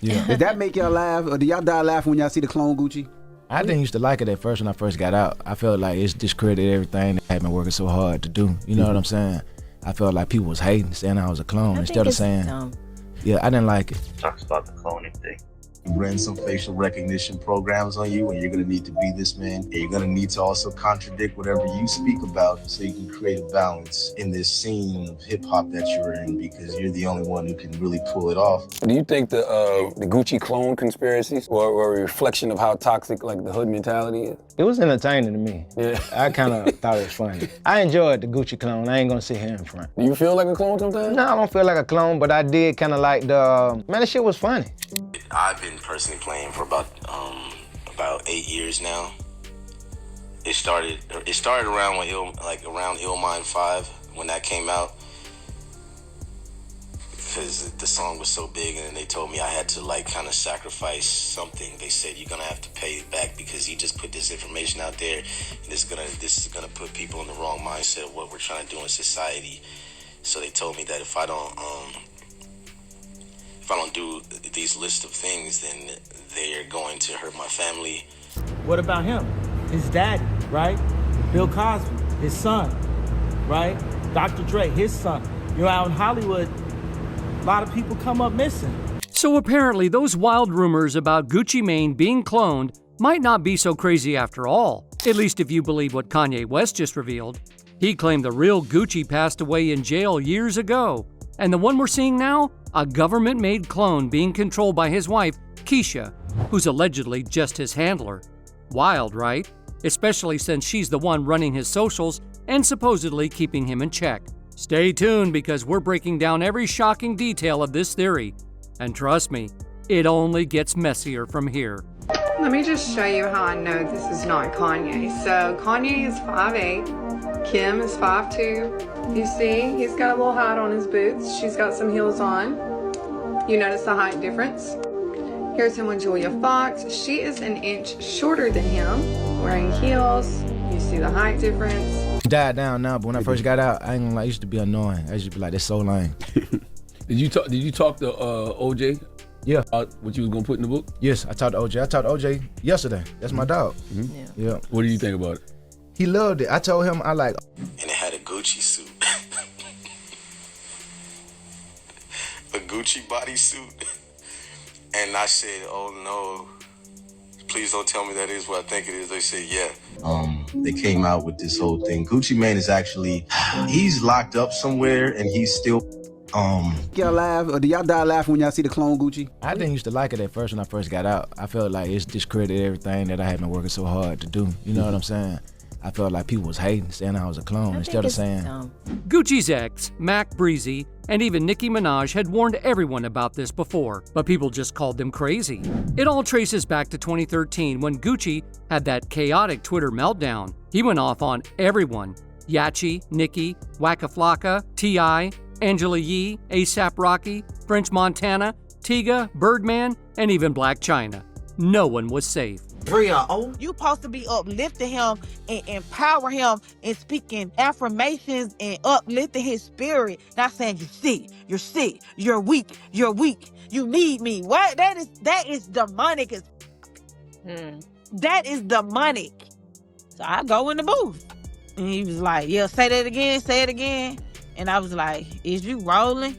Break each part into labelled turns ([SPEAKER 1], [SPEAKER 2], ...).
[SPEAKER 1] Yeah. Did that make y'all laugh, or do y'all die laughing when y'all see the clone Gucci?
[SPEAKER 2] I didn't used to like it at first when I first got out. I felt like it's discredited everything that I had been working so hard to do. You know what I'm saying? I felt like people was hating, saying I was a clone instead of saying, yeah, I didn't like it.
[SPEAKER 3] Talks about the cloning thing.
[SPEAKER 4] Run some facial recognition programs on you, and you're going to need to be this man, and you're going to need to also contradict whatever you speak about so you can create a balance in this scene of hip-hop that you're in, because you're the only one who can really pull it off.
[SPEAKER 5] Do you think the Gucci clone conspiracies were a reflection of how toxic like the hood mentality is?
[SPEAKER 2] It was entertaining to me.
[SPEAKER 5] Yeah.
[SPEAKER 2] I kind of thought it was funny. I enjoyed the Gucci clone. I ain't gonna sit here in front.
[SPEAKER 5] Do you feel like a clone sometimes?
[SPEAKER 2] No, I don't feel like a clone, but I did kind of like the, man, that shit was funny.
[SPEAKER 4] I've been personally playing for about 8 years now. It started around when around Illmind 5 when that came out, because the song was so big, and they told me I had to like kind of sacrifice something. They said you're gonna have to pay it back because you just put this information out there, and this is gonna put people in the wrong mindset of what we're trying to do in society. So they told me that if I don't do these list of things, then they're going to hurt my family.
[SPEAKER 6] What about him? His daddy, right? Bill Cosby, his son, right? Dr. Dre, his son. You're out in Hollywood, a lot of people come up missing.
[SPEAKER 7] So apparently those wild rumors about Gucci Mane being cloned might not be so crazy after all, at least if you believe what Kanye West just revealed. He claimed the real Gucci passed away in jail years ago, and the one we're seeing now, a government-made clone being controlled by his wife, Keyshia, who's allegedly just his handler. Wild, right? Especially since she's the one running his socials and supposedly keeping him in check. Stay tuned, because we're breaking down every shocking detail of this theory. And trust me, it only gets messier from here.
[SPEAKER 8] Let me just show you how I know this is not Kanye. So Kanye is 5'8", Kim is 5'2". You see, he's got a little height on his boots. She's got some heels on. You notice the height difference? Here's him with Julia Fox. She is an inch shorter than him, wearing heels. You see the height difference.
[SPEAKER 2] He died down now, but when I first got out, I ain't gonna lie, I used to be annoying. I used to be like, that's so lame.
[SPEAKER 5] Did you talk to OJ?
[SPEAKER 2] Yeah.
[SPEAKER 5] What you was gonna put in the book?
[SPEAKER 2] Yes, I talked to OJ. I talked to OJ yesterday. That's my dog.
[SPEAKER 5] Mm-hmm.
[SPEAKER 2] Yeah.
[SPEAKER 5] What do you think about it?
[SPEAKER 2] He loved it. I told him
[SPEAKER 4] And it had a Gucci suit. A Gucci bodysuit. And I said, oh no, please don't tell me that is what I think it is. They said, yeah. They came out with this whole thing. Gucci Mane is actually, he's locked up somewhere, and he's still,
[SPEAKER 1] Y'all laugh, or do y'all die laughing when y'all see the clone Gucci?
[SPEAKER 2] I didn't used to like it at first when I first got out. I felt like it's discredited everything that I had been working so hard to do. You know what I'm saying? I felt like people was hating, saying I was a clone instead of saying.
[SPEAKER 7] Gucci's ex, Mac Breezy, and even Nicki Minaj had warned everyone about this before, but people just called them crazy. It all traces back to 2013 when Gucci had that chaotic Twitter meltdown. He went off on everyone: Yachi, Nicki, Waka Flocka, T.I., Angela Yee, A$AP Rocky, French Montana, Tyga, Birdman, and even Black China. No one was safe.
[SPEAKER 9] You supposed to be uplifting him and empower him and speaking affirmations and uplifting his spirit. Not saying you're sick, you're weak, you need me. What? That is demonic as That is demonic. So I go in the booth. And he was like, yeah, say it again. And I was like, is you rolling?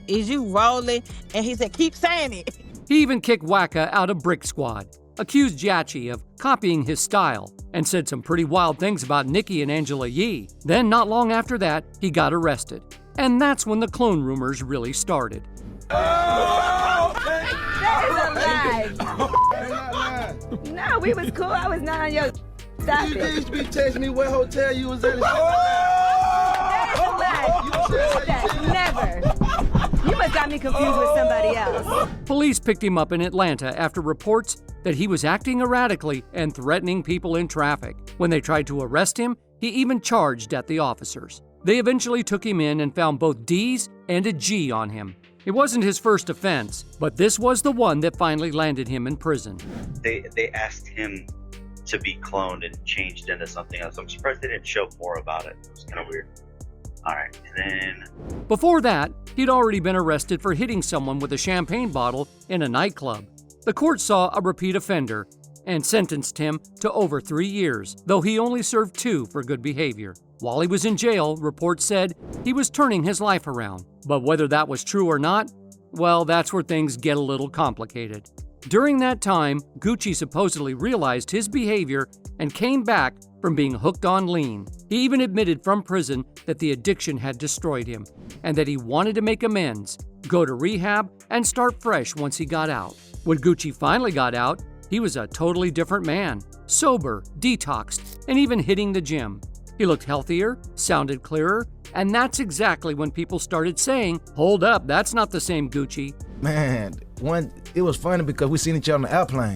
[SPEAKER 9] And he said, keep saying it.
[SPEAKER 7] He even kicked Waka out of Brick Squad, accused Yachi of copying his style, and said some pretty wild things about Nicki and Angela Yee. Then, not long after that, he got arrested. And that's when the clone rumors really started.
[SPEAKER 10] That is a lie. No, we was cool. I was not on your. Stop it.
[SPEAKER 11] You used to be texting me what hotel you was at.
[SPEAKER 10] That is a lie. Never. You must got me confused with somebody else.
[SPEAKER 7] Police picked him up in Atlanta after reports that he was acting erratically and threatening people in traffic. When they tried to arrest him, he even charged at the officers. They eventually took him in and found both D's and a G on him. It wasn't his first offense, but this was the one that finally landed him in prison.
[SPEAKER 3] They asked him to be cloned and changed into something else. I'm surprised they didn't show more about it. It was kind of weird. All right, and then
[SPEAKER 7] Before that, he'd already been arrested for hitting someone with a champagne bottle in a nightclub. The court saw a repeat offender and sentenced him to over 3 years, though he only served 2 for good behavior. While he was in jail, reports said he was turning his life around. But whether that was true or not, well, that's where things get a little complicated. During that time, Gucci supposedly realized his behavior and came back from being hooked on lean. He even admitted from prison that the addiction had destroyed him and that he wanted to make amends, go to rehab, and start fresh once he got out. When Gucci finally got out, he was a totally different man, sober, detoxed, and even hitting the gym. He looked healthier, sounded clearer, and that's exactly when people started saying, "Hold up, that's not the same Gucci."
[SPEAKER 2] Man, it was funny because we seen each other on the airplane,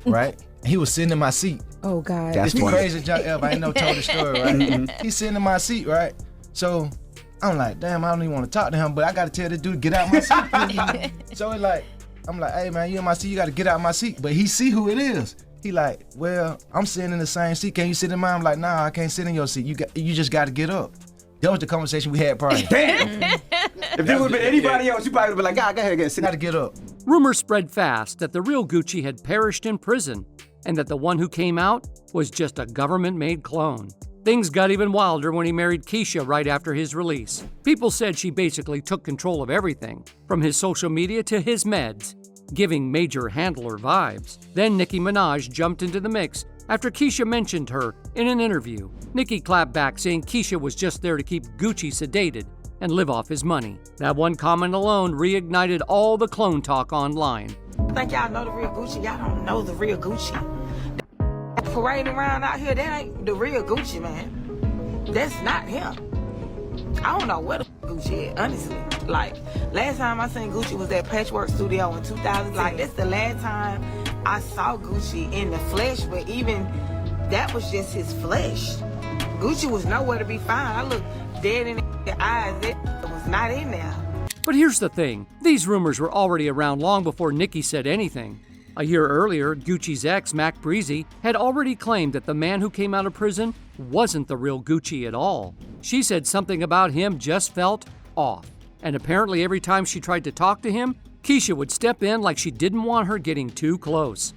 [SPEAKER 2] right? He was sitting in my seat.
[SPEAKER 10] Oh, God.
[SPEAKER 1] That's
[SPEAKER 2] It's the
[SPEAKER 1] funny.
[SPEAKER 2] craziest junk ever. I ain't never told the story, right? He's sitting in my seat, right? So I'm like, damn, I don't even want to talk to him, but I gotta tell this dude to get out my seat. So it's like, I'm like, hey man, you in my seat, you gotta get out my seat. But he see who it is. He like, well, I'm sitting in the same seat. Can you sit in mine? I'm like, nah, I can't sit in your seat. You just gotta get up. That was the conversation we had prior.
[SPEAKER 1] Damn! If this would have been anybody else, you probably would have been like, God, go ahead, sit.
[SPEAKER 2] Gotta get up.
[SPEAKER 7] Rumors spread fast that the real Gucci had perished in prison and that the one who came out was just a government-made clone. Things got even wilder when he married Keyshia right after his release. People said she basically took control of everything, from his social media to his meds, giving major handler vibes. Then Nicki Minaj jumped into the mix after Keyshia mentioned her in an interview. Nicki clapped back, saying Keyshia was just there to keep Gucci sedated and live off his money. That one comment alone reignited all the clone talk online.
[SPEAKER 9] I think y'all know the real Gucci. Y'all don't know the real Gucci. Parading around out here, that ain't the real Gucci, man. That's not him. I don't know what the Gucci is, honestly. Like, last time I seen Gucci was at Patchwork Studio in 2000. Like, that's the last time I saw Gucci in the flesh, but even that was just his flesh. Gucci was nowhere to be found. I looked dead in the eyes. It was not in there.
[SPEAKER 7] But here's the thing. These rumors were already around long before Nicki said anything. A year earlier, Gucci's ex, Mac Breezy, had already claimed that the man who came out of prison wasn't the real Gucci at all. She said something about him just felt off. And apparently every time she tried to talk to him, Keyshia would step in like she didn't want her getting too close.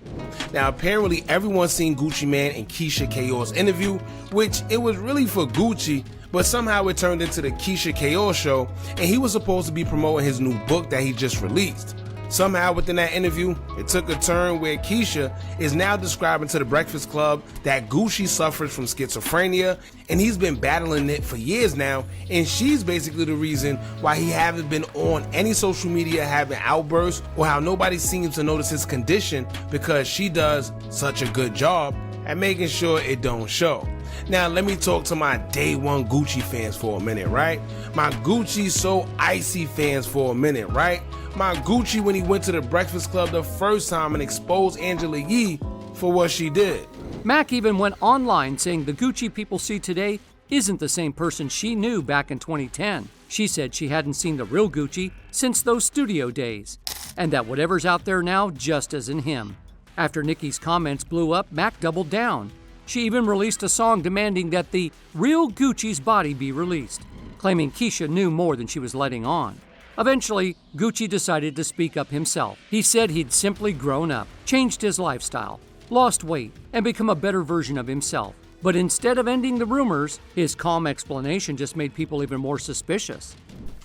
[SPEAKER 12] Now, apparently everyone's seen Gucci Mane and Keyshia K'O's interview, which it was really for Gucci, but somehow it turned into the Keyshia K'O show, and he was supposed to be promoting his new book that he just released. Somehow within that interview, it took a turn where Keyshia is now describing to the Breakfast Club that Gucci suffers from schizophrenia, and he's been battling it for years now, and she's basically the reason why he haven't been on any social media having outbursts, or how nobody seems to notice his condition, because she does such a good job at making sure it don't show. Now let me talk to my day one Gucci fans for a minute, right? My Gucci so icy fans for a minute, right? My Gucci when he went to the Breakfast Club the first time and exposed Angela Yee for what she did.
[SPEAKER 7] Mac even went online saying the Gucci people see today isn't the same person she knew back in 2010. She said she hadn't seen the real Gucci since those studio days, and that whatever's out there now just isn't him. After Nicki's comments blew up, Mac doubled down. She even released a song demanding that the real Gucci's body be released, claiming Keyshia knew more than she was letting on. Eventually, Gucci decided to speak up himself. He said he'd simply grown up, changed his lifestyle, lost weight, and become a better version of himself. But instead of ending the rumors, his calm explanation just made people even more suspicious.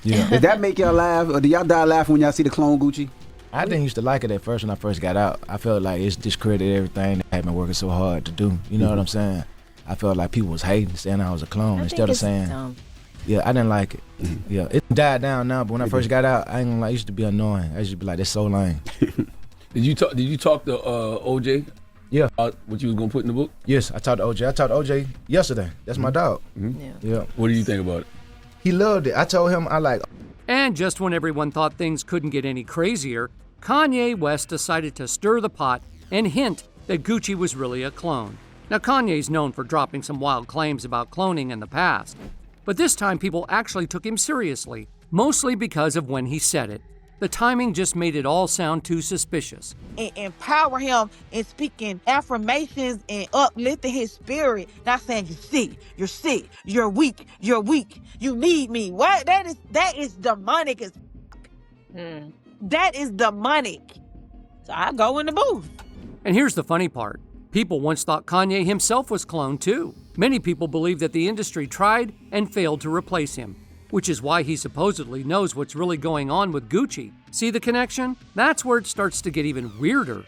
[SPEAKER 2] Yeah.
[SPEAKER 1] Does that make y'all laugh, or do y'all die laughing when y'all see the clone Gucci?
[SPEAKER 2] I didn't used to like it at first when I first got out. I felt like it's discredited everything that I had been working so hard to do. You know what I'm saying? I felt like people was hating, saying I was a clone instead of saying. Yeah, I didn't like it. Yeah, it died down now, but when I first got out, I ain't gonna lie, it used to be annoying. I used to be like, that's so lame.
[SPEAKER 5] Did you talk to OJ?
[SPEAKER 2] Yeah.
[SPEAKER 5] What you was gonna put in the book?
[SPEAKER 2] Yes, I talked to OJ. I talked to OJ yesterday. That's my dog. Yeah.
[SPEAKER 5] What do you think about it?
[SPEAKER 2] He loved it. I told him I like.
[SPEAKER 7] And just when everyone thought things couldn't get any crazier, Kanye West decided to stir the pot and hint that Gucci was really a clone. Now, Kanye's known for dropping some wild claims about cloning in the past, but this time people actually took him seriously, mostly because of when he said it. The timing just made it all sound too suspicious.
[SPEAKER 9] And empower him in speaking affirmations and uplifting his spirit. Not saying you're sick, you're weak, you need me. What? That is demonic as That is demonic. So I go in the booth.
[SPEAKER 7] And here's the funny part. People once thought Kanye himself was cloned too. Many people believe that the industry tried and failed to replace him, which is why he supposedly knows what's really going on with Gucci. See the connection? That's where it starts to get even weirder.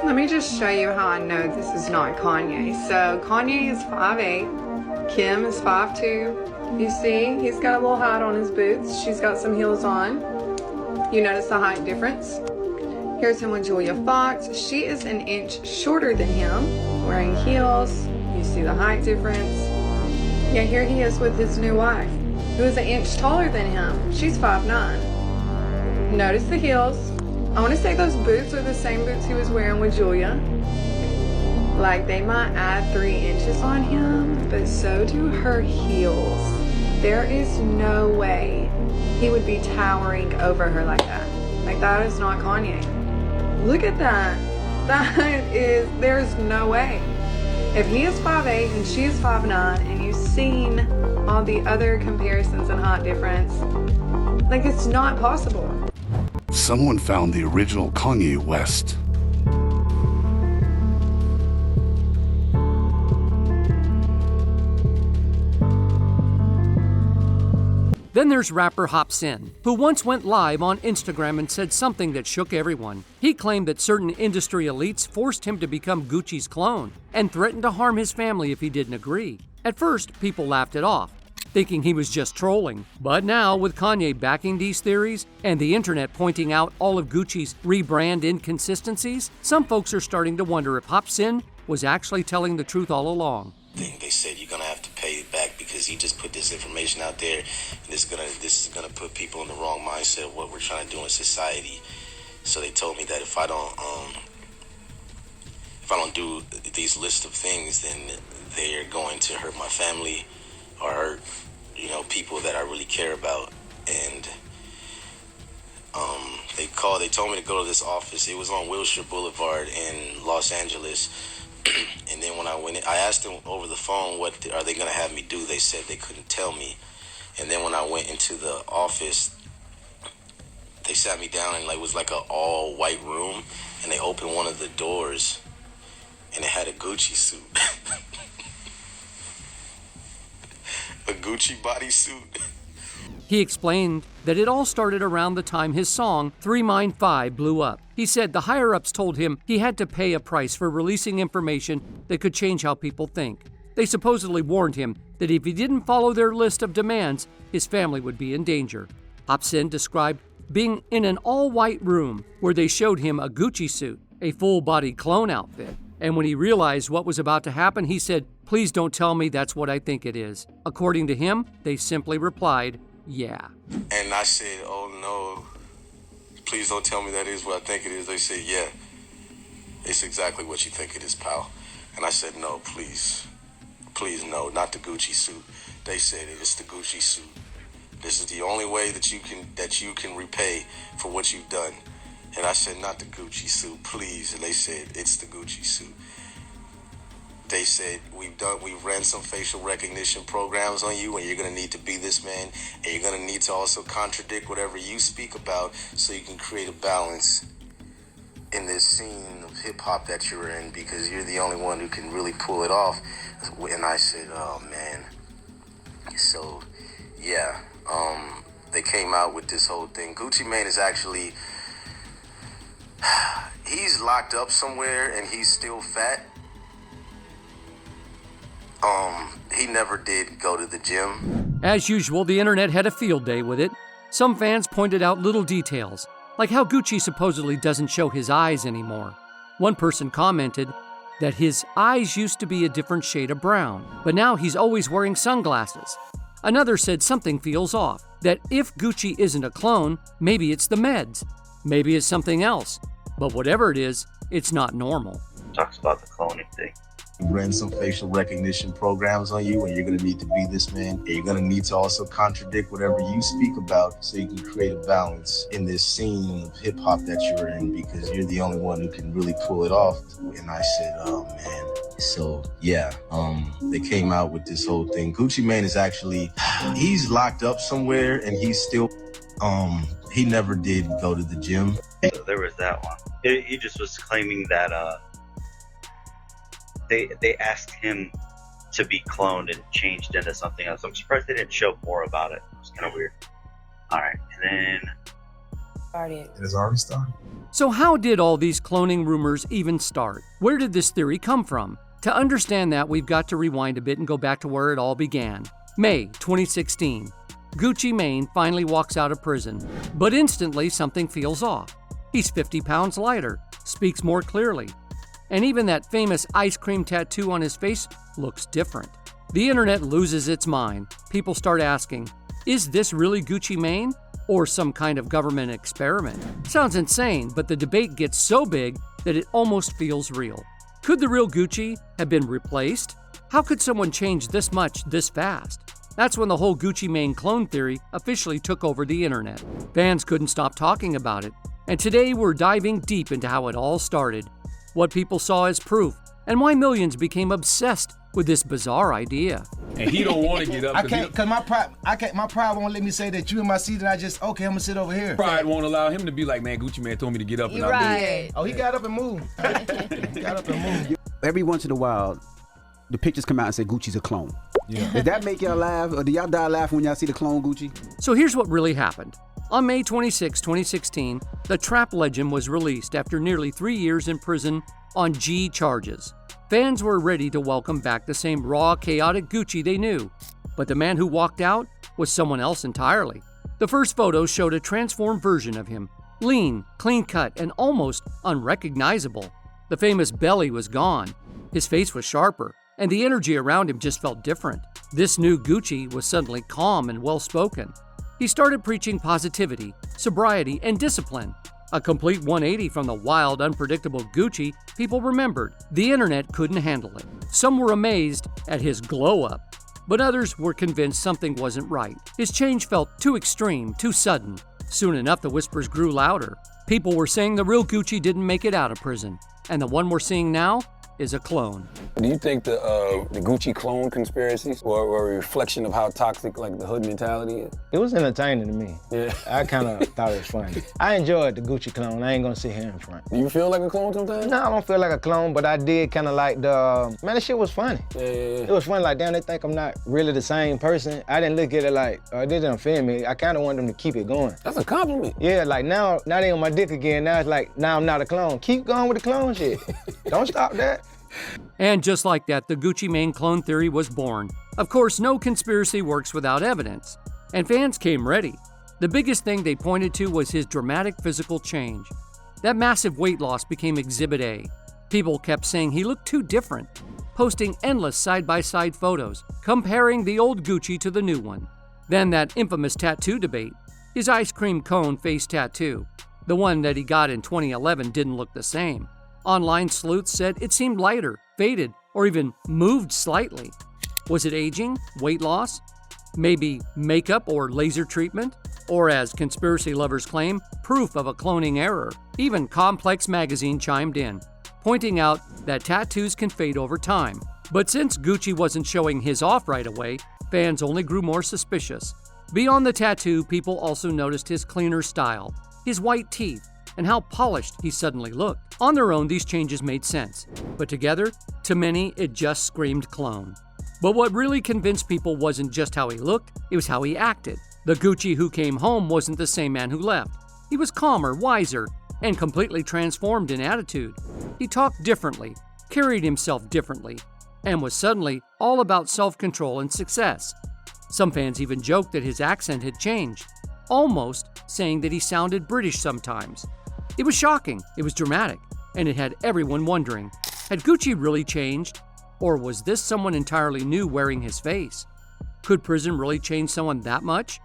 [SPEAKER 8] Let me just show you how I know this is not Kanye. So Kanye is 5'8", Kim is 5'2". You see, he's got a little height on his boots. She's got some heels on. You notice the height difference? Here's him with Julia Fox. She is an inch shorter than him, wearing heels. You see the height difference. Yeah, here he is with his new wife, who is an inch taller than him. She's 5'9". Notice the heels. I want to say those boots are the same boots he was wearing with Julia. Like, they might add 3 inches on him, but so do her heels. There is no way he would be towering over her like that. Like, that is not Kanye. Look at that. There's no way. If he is 5'8" and she is 5'9", and you've seen all the other comparisons and height difference, like, it's not possible.
[SPEAKER 13] Someone found the original Kanye West.
[SPEAKER 7] Then there's rapper Hopsin, who once went live on Instagram and said something that shook everyone. He claimed that certain industry elites forced him to become Gucci's clone and threatened to harm his family if he didn't agree. At first, people laughed it off, thinking he was just trolling. But now, with Kanye backing these theories and the internet pointing out all of Gucci's rebrand inconsistencies, some folks are starting to wonder if Hopsin was actually telling the truth all along.
[SPEAKER 4] They said you're gonna have to pay it back because he just put this information out there, and this is gonna put people in the wrong mindset of what we're trying to do in society. So they told me that if I don't do these list of things, then they're going to hurt my family or hurt, people that I really care about. And they told me to go to this office. It was on Wilshire Boulevard in Los Angeles. And then when I went in, I asked them over the phone, what are they going to have me do? They said they couldn't tell me. And then when I went into the office, they sat me down and it was like an all white room, and they opened one of the doors and it had a Gucci suit. A Gucci bodysuit.
[SPEAKER 7] He explained that it all started around the time his song 3 Mine 5 blew up. He said the higher-ups told him he had to pay a price for releasing information that could change how people think. They supposedly warned him that if he didn't follow their list of demands, his family would be in danger. Hopsin described being in an all-white room where they showed him a Gucci suit, a full-body clone outfit. And when he realized what was about to happen, he said, "Please don't tell me that's what I think it is." According to him, they simply replied, "Yeah."
[SPEAKER 4] And I said, "Oh no, please don't tell me that is what I think it is." They said, "Yeah, it's exactly what you think it is, pal." And I said, "No, please no, not the Gucci suit." They said, "It's the Gucci suit. This is the only way that you can repay for what you've done." And I said, "Not the Gucci suit, please." And they said, "It's the Gucci suit." They said, we've ran some facial recognition programs on you, and you're going to need to be this man, and you're going to need to also contradict whatever you speak about so you can create a balance in this scene of hip-hop that you're in, because you're the only one who can really pull it off. And I said, oh, man. So, yeah, they came out with this whole thing. Gucci Mane is actually, he's locked up somewhere, and he's still fat. He never did go to the gym.
[SPEAKER 7] As usual, the internet had a field day with it. Some fans pointed out little details, like how Gucci supposedly doesn't show his eyes anymore. One person commented that his eyes used to be a different shade of brown, but now he's always wearing sunglasses. Another said something feels off, that if Gucci isn't a clone, maybe it's the meds. Maybe it's something else. But whatever it is, it's not normal.
[SPEAKER 3] Talks about the cloning thing.
[SPEAKER 4] run some facial recognition programs on you, and you're gonna need to be this man. And you're gonna need to also contradict whatever you speak about so you can create a balance in this scene of hip hop that you're in, because you're the only one who can really pull it off. And I said, oh man. So yeah, they came out with this whole thing. Gucci Mane is actually, he's locked up somewhere, and he's still, he never did go to the gym.
[SPEAKER 3] There was that one. He just was claiming that they asked him to be cloned and changed into something else. I'm surprised they didn't show more about it. It was kind of weird. All right, and then
[SPEAKER 14] It has already started.
[SPEAKER 7] So how did all these cloning rumors even start? Where did this theory come from? To understand that, we've got to rewind a bit and go back to where it all began. May 2016. Gucci Mane finally walks out of prison, but instantly something feels off. He's 50 pounds lighter, speaks more clearly, and even that famous ice cream tattoo on his face looks different. The internet loses its mind. People start asking, is this really Gucci Mane or some kind of government experiment? Sounds insane, but the debate gets so big that it almost feels real. Could the real Gucci have been replaced? How could someone change this much this fast? That's when the whole Gucci Mane clone theory officially took over the internet. Fans couldn't stop talking about it. And today we're diving deep into how it all started, what people saw as proof, and why millions became obsessed with this bizarre idea.
[SPEAKER 15] And he don't want to get up.
[SPEAKER 2] I can't, cause my pride won't let me say that you in my seat and I just, okay, I'm gonna sit over here.
[SPEAKER 15] Pride won't allow him to be like, man, Gucci Mane told me to get up and I moved.
[SPEAKER 2] Oh, he got up and moved. He got up and moved.
[SPEAKER 1] Every once in a while, the pictures come out and say Gucci's a clone.
[SPEAKER 2] Yeah.
[SPEAKER 1] Does that make y'all laugh, or do y'all die laughing when y'all see the clone Gucci?
[SPEAKER 7] So here's what really happened. On May 26, 2016, the Trap Legend was released after nearly 3 years in prison on G charges. Fans were ready to welcome back the same raw, chaotic Gucci they knew, but the man who walked out was someone else entirely. The first photo showed a transformed version of him, lean, clean-cut, and almost unrecognizable. The famous belly was gone, his face was sharper, and the energy around him just felt different. This new Gucci was suddenly calm and well-spoken. He started preaching positivity, sobriety, and discipline. A complete 180 from the wild, unpredictable Gucci people remembered. The internet couldn't handle it. Some were amazed at his glow-up, but others were convinced something wasn't right. His change felt too extreme, too sudden. Soon enough, the whispers grew louder. People were saying the real Gucci didn't make it out of prison, and the one we're seeing now is a clone.
[SPEAKER 5] Do you think the Gucci clone conspiracies were a reflection of how toxic like the hood mentality is?
[SPEAKER 16] It was entertaining to me.
[SPEAKER 5] Yeah.
[SPEAKER 16] I kind of thought it was funny. I enjoyed the Gucci clone. I ain't gonna sit here in front.
[SPEAKER 5] Do you feel like a clone sometimes?
[SPEAKER 16] No, I don't feel like a clone, but I did kind of like the, man, that shit was funny.
[SPEAKER 5] Yeah.
[SPEAKER 16] It was funny, like, damn, they think I'm not really the same person. I didn't look at it like, it didn't offend me. I kind of wanted them to keep it going.
[SPEAKER 5] That's a compliment.
[SPEAKER 16] Yeah, like now they on my dick again. Now it's like, now I'm not a clone. Keep going with the clone shit. Don't stop that.
[SPEAKER 7] And just like that, the Gucci Mane clone theory was born. Of course, no conspiracy works without evidence, and fans came ready. The biggest thing they pointed to was his dramatic physical change. That massive weight loss became Exhibit A. People kept saying he looked too different, posting endless side-by-side photos, comparing the old Gucci to the new one. Then that infamous tattoo debate, his ice cream cone face tattoo. The one that he got in 2011 didn't look the same. Online sleuths said it seemed lighter, faded, or even moved slightly. Was it aging, weight loss, maybe makeup or laser treatment? Or as conspiracy lovers claim, proof of a cloning error. Even Complex magazine chimed in, pointing out that tattoos can fade over time. But since Gucci wasn't showing his off right away, fans only grew more suspicious. Beyond the tattoo, people also noticed his cleaner style, his white teeth, and how polished he suddenly looked. On their own, these changes made sense, but together, to many, it just screamed clone. But what really convinced people wasn't just how he looked, it was how he acted. The Gucci who came home wasn't the same man who left. He was calmer, wiser, and completely transformed in attitude. He talked differently, carried himself differently, and was suddenly all about self-control and success. Some fans even joked that his accent had changed, almost saying that he sounded British sometimes. It was shocking, it was dramatic, and it had everyone wondering, had Gucci really changed? Or was this someone entirely new wearing his face? Could prison really change someone that much?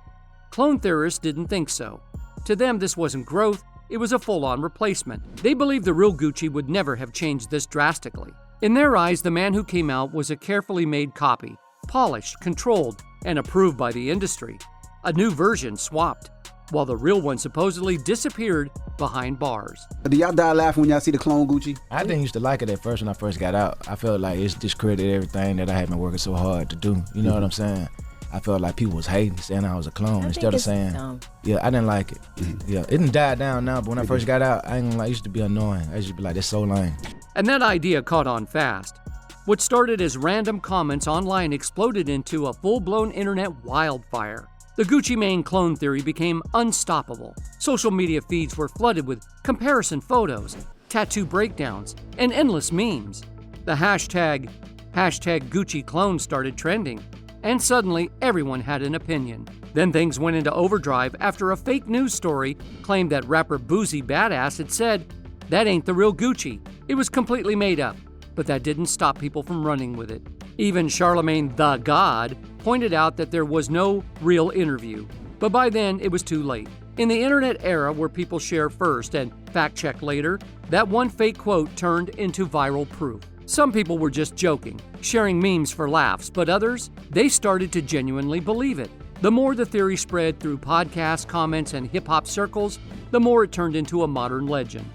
[SPEAKER 7] Clone theorists didn't think so. To them, this wasn't growth, it was a full-on replacement. They believed the real Gucci would never have changed this drastically. In their eyes, the man who came out was a carefully made copy, polished, controlled, and approved by the industry. A new version swapped, while the real one supposedly disappeared behind bars.
[SPEAKER 1] Do y'all die laughing when y'all see the clone Gucci?
[SPEAKER 2] I didn't used to like it at first when I first got out. I felt like it's discredited everything that I had been working so hard to do. You know what I'm saying? I felt like people was hating, saying I was a clone instead of saying, yeah, I didn't like it. Yeah, it didn't die down now, but when I first got out, I ain't gonna lie, it used to be annoying. I used to be like, that's so lame.
[SPEAKER 7] And that idea caught on fast. What started as random comments online exploded into a full-blown internet wildfire. The Gucci Mane clone theory became unstoppable. Social media feeds were flooded with comparison photos, tattoo breakdowns, and endless memes. The hashtag Gucci clone started trending, and suddenly everyone had an opinion. Then things went into overdrive after a fake news story claimed that rapper Boozy Badass had said, "That ain't the real Gucci. It was completely made up." But that didn't stop people from running with it. Even Charlemagne the God pointed out that there was no real interview. But by then, it was too late. In the internet era where people share first and fact-check later, that one fake quote turned into viral proof. Some people were just joking, sharing memes for laughs, but others, they started to genuinely believe it. The more the theory spread through podcasts, comments, and hip-hop circles, the more it turned into a modern legend.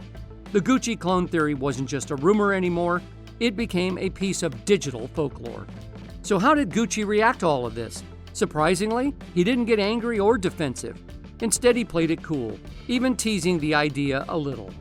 [SPEAKER 7] The Gucci clone theory wasn't just a rumor anymore, it became a piece of digital folklore. So how did Gucci react to all of this? Surprisingly, he didn't get angry or defensive. Instead, he played it cool, even teasing the idea a little.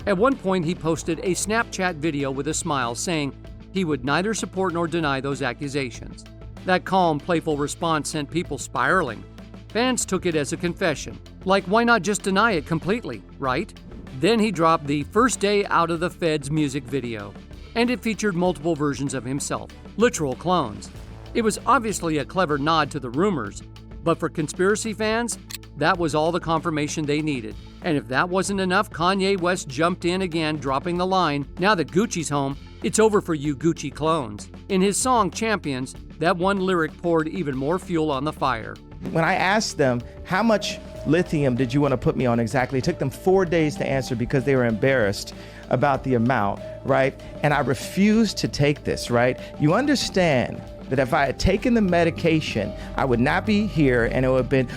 [SPEAKER 7] At one point, he posted a Snapchat video with a smile saying he would neither support nor deny those accusations. That calm, playful response sent people spiraling. Fans took it as a confession. Like, why not just deny it completely, right? Then he dropped the First Day Out of the Feds music video, and it featured multiple versions of himself, literal clones. It was obviously a clever nod to the rumors, but for conspiracy fans, that was all the confirmation they needed. And if that wasn't enough, Kanye West jumped in again, dropping the line, "Now that Gucci's home, it's over for you Gucci clones." In his song Champions, that one lyric poured even more fuel on the fire.
[SPEAKER 14] When I asked them, how much lithium did you want to put me on exactly, it took them 4 days to answer because they were embarrassed about the amount, right? And I refused to take this, right? You understand that if I had taken the medication, I would not be here, and it would have been,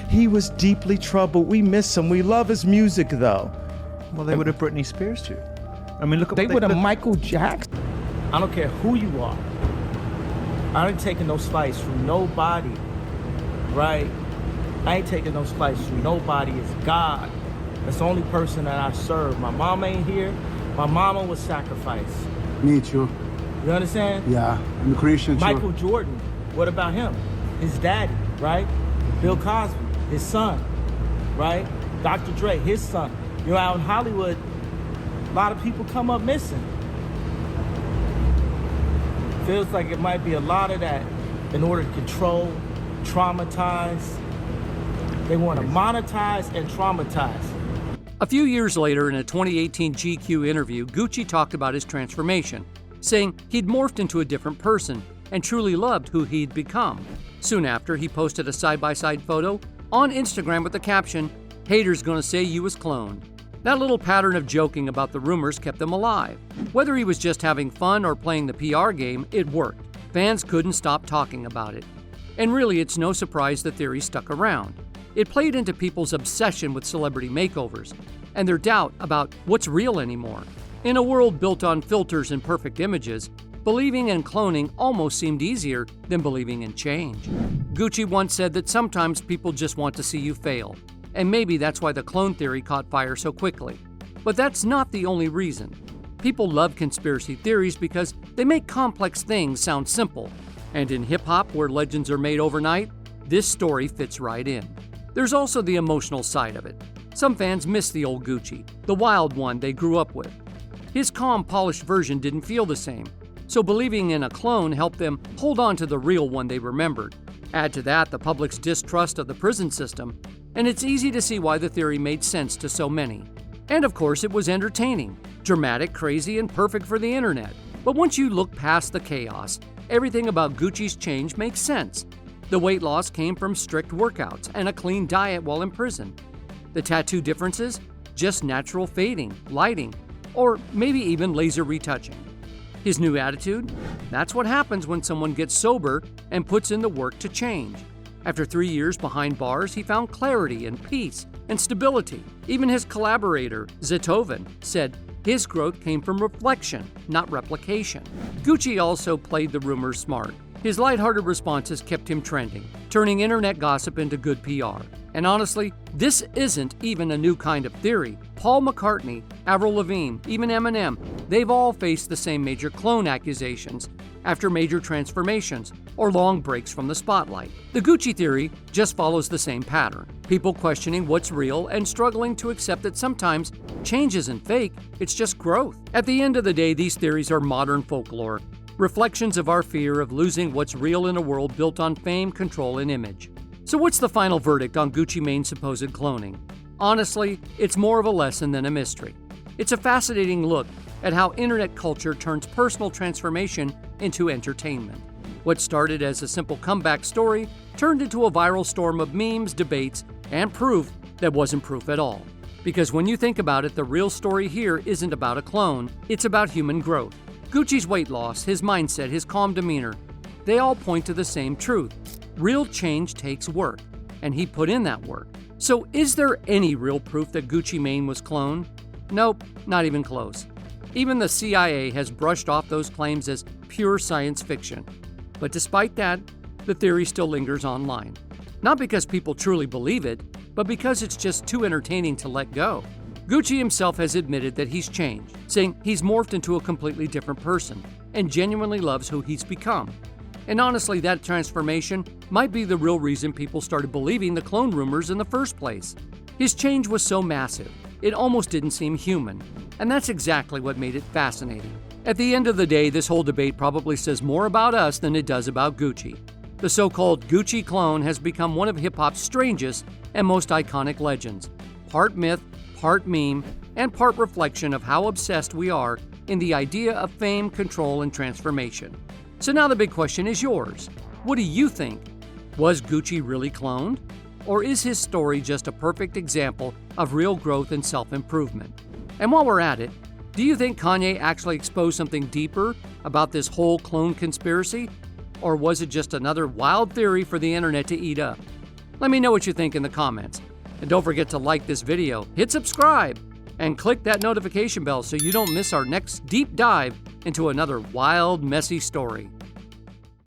[SPEAKER 14] he was deeply troubled. We miss him. We love his music, though.
[SPEAKER 17] Well, they would have Britney Spears too. I mean, look at
[SPEAKER 14] they would have Michael Jackson.
[SPEAKER 6] I don't care who you are. I ain't taking no slice from nobody, right? I ain't taking no slice from nobody. It's God. That's the only person that I serve. My mom ain't here. My mama was sacrificed.
[SPEAKER 17] Me too.
[SPEAKER 6] You understand?
[SPEAKER 17] Yeah, I'm a Christian too.
[SPEAKER 6] Michael Jordan, what about him? His daddy, right? Bill Cosby, his son, right? Dr. Dre, his son. You know, out in Hollywood, a lot of people come up missing. Feels like it might be a lot of that in order to control, traumatize. They want to monetize and traumatize.
[SPEAKER 7] A few years later, in a 2018 GQ interview, Gucci talked about his transformation, saying he'd morphed into a different person and truly loved who he'd become. Soon after, he posted a side-by-side photo on Instagram with the caption, "Haters gonna say you was cloned." That little pattern of joking about the rumors kept them alive. Whether he was just having fun or playing the PR game, it worked. Fans couldn't stop talking about it. And really, it's no surprise the theory stuck around. It played into people's obsession with celebrity makeovers and their doubt about what's real anymore. In a world built on filters and perfect images, believing in cloning almost seemed easier than believing in change. Gucci once said that sometimes people just want to see you fail, and maybe that's why the clone theory caught fire so quickly. But that's not the only reason. People love conspiracy theories because they make complex things sound simple. And in hip-hop, where legends are made overnight, this story fits right in. There's also the emotional side of it. Some fans miss the old Gucci, the wild one they grew up with. His calm, polished version didn't feel the same, so believing in a clone helped them hold on to the real one they remembered. Add to that the public's distrust of the prison system, and it's easy to see why the theory made sense to so many. And of course, it was entertaining, dramatic, crazy, and perfect for the internet. But once you look past the chaos, everything about Gucci's change makes sense. The weight loss came from strict workouts and a clean diet while in prison. The tattoo differences? Just natural fading, lighting, or maybe even laser retouching. His new attitude? That's what happens when someone gets sober and puts in the work to change. After 3 years behind bars, he found clarity and peace and stability. Even his collaborator, Zetoven, said his growth came from reflection, not replication. Gucci also played the rumors smart. His lighthearted responses kept him trending, turning internet gossip into good PR. And honestly, this isn't even a new kind of theory. Paul McCartney, Avril Lavigne, even Eminem, they've all faced the same major clone accusations after major transformations or long breaks from the spotlight. The Gucci theory just follows the same pattern. People questioning what's real and struggling to accept that sometimes change isn't fake, it's just growth. At the end of the day, these theories are modern folklore, reflections of our fear of losing what's real in a world built on fame, control, and image. So what's the final verdict on Gucci Mane's supposed cloning? Honestly, it's more of a lesson than a mystery. It's a fascinating look at how internet culture turns personal transformation into entertainment. What started as a simple comeback story turned into a viral storm of memes, debates, and proof that wasn't proof at all. Because when you think about it, the real story here isn't about a clone, it's about human growth. Gucci's weight loss, his mindset, his calm demeanor, they all point to the same truth. Real change takes work, and he put in that work. So is there any real proof that Gucci Mane was cloned? Nope, not even close. Even the CIA has brushed off those claims as pure science fiction. But despite that, the theory still lingers online. Not because people truly believe it, but because it's just too entertaining to let go. Gucci himself has admitted that he's changed, saying he's morphed into a completely different person and genuinely loves who he's become. And honestly, that transformation might be the real reason people started believing the clone rumors in the first place. His change was so massive, it almost didn't seem human. And that's exactly what made it fascinating. At the end of the day, this whole debate probably says more about us than it does about Gucci. The so-called Gucci clone has become one of hip-hop's strangest and most iconic legends. Part myth, part meme, and part reflection of how obsessed we are in the idea of fame, control, and transformation. So now the big question is yours. What do you think? Was Gucci really cloned? Or is his story just a perfect example of real growth and self-improvement? And while we're at it, do you think Kanye actually exposed something deeper about this whole clone conspiracy? Or was it just another wild theory for the internet to eat up? Let me know what you think in the comments. And don't forget to like this video, hit subscribe, and click that notification bell so you don't miss our next deep dive into another wild, messy story.